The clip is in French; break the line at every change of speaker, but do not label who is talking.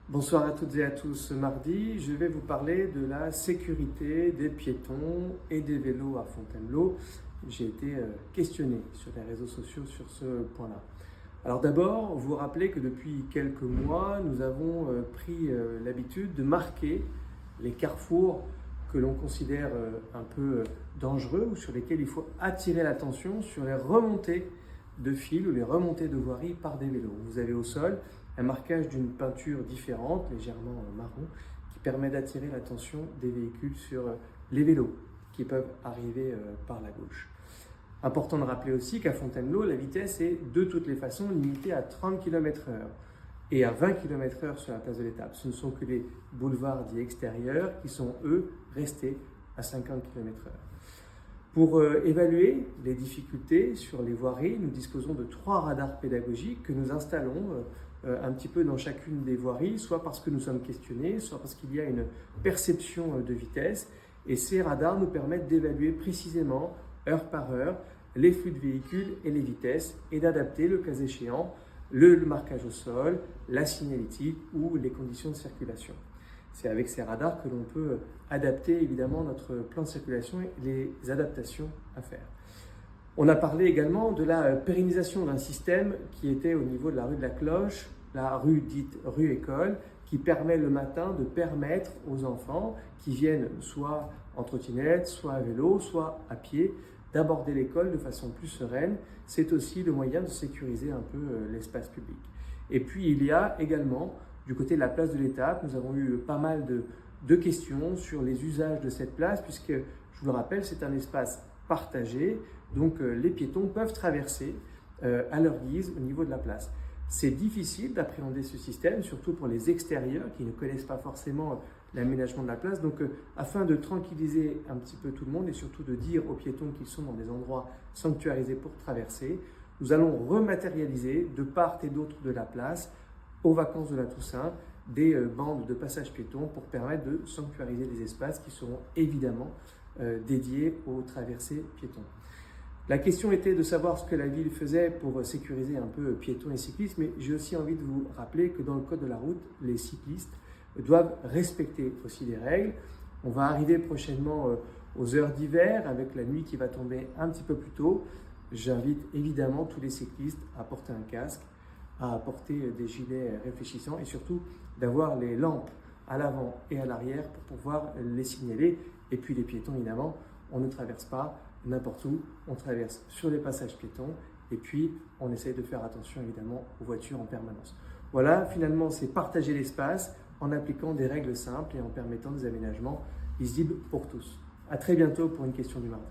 Bonsoir à toutes et à tous. Ce mardi, je vais vous parler de la sécurité des piétons et des vélos à Fontainebleau. J'ai été questionné sur les réseaux sociaux sur ce point-là. Alors d'abord, vous rappelez que depuis quelques mois, nous avons pris l'habitude de marquer les carrefours que l'on considère un peu dangereux ou sur lesquels il faut attirer l'attention sur les remontées de fils ou les remontées de voirie par des vélos. Vous avez au sol un marquage d'une peinture différente, légèrement marron, qui permet d'attirer l'attention des véhicules sur les vélos qui peuvent arriver par la gauche. Important de rappeler aussi qu'à Fontainebleau, la vitesse est de toutes les façons limitée à 30 km/h et à 20 km/h sur la place de l'Étape. Ce ne sont que les boulevards dits extérieurs qui sont, eux, restés à 50 km/h. Pour évaluer les difficultés sur les voiries, nous disposons de 3 radars pédagogiques que nous installons un petit peu dans chacune des voiries, soit parce que nous sommes questionnés, soit parce qu'il y a une perception de vitesse. Et ces radars nous permettent d'évaluer précisément, heure par heure, les flux de véhicules et les vitesses et d'adapter, le cas échéant, le marquage au sol, la signalétique ou les conditions de circulation. C'est avec ces radars que l'on peut adapter évidemment notre plan de circulation et les adaptations à faire. On a parlé également de la pérennisation d'un système qui était au niveau de la rue de la Cloche, la rue dite rue École, qui permet le matin de permettre aux enfants qui viennent soit en trottinette, soit à vélo, soit à pied, d'aborder l'école de façon plus sereine. C'est aussi le moyen de sécuriser un peu l'espace public. Et puis il y a également, du côté de la place de l'Étape, nous avons eu pas mal de questions sur les usages de cette place, puisque, je vous le rappelle, c'est un espace partagé, donc les piétons peuvent traverser à leur guise au niveau de la place. C'est difficile d'appréhender ce système, surtout pour les extérieurs qui ne connaissent pas forcément l'aménagement de la place. Donc, afin de tranquilliser un petit peu tout le monde et surtout de dire aux piétons qu'ils sont dans des endroits sanctuarisés pour traverser, nous allons rematérialiser de part et d'autre de la place, aux vacances de la Toussaint, des bandes de passage piétons pour permettre de sanctuariser des espaces qui seront évidemment dédiés aux traversées piétons. La question était de savoir ce que la ville faisait pour sécuriser un peu piétons et cyclistes, mais j'ai aussi envie de vous rappeler que dans le code de la route, les cyclistes doivent respecter aussi les règles. On va arriver prochainement aux heures d'hiver avec la nuit qui va tomber un petit peu plus tôt. J'invite évidemment tous les cyclistes à porter un casque, à porter des gilets réfléchissants et surtout d'avoir les lampes à l'avant et à l'arrière pour pouvoir les signaler. Et puis les piétons, évidemment, on ne traverse pas n'importe où, on traverse sur les passages piétons et puis on essaye de faire attention évidemment aux voitures en permanence. Voilà, finalement, c'est partager l'espace en appliquant des règles simples et en permettant des aménagements visibles pour tous. À très bientôt pour une question du mardi.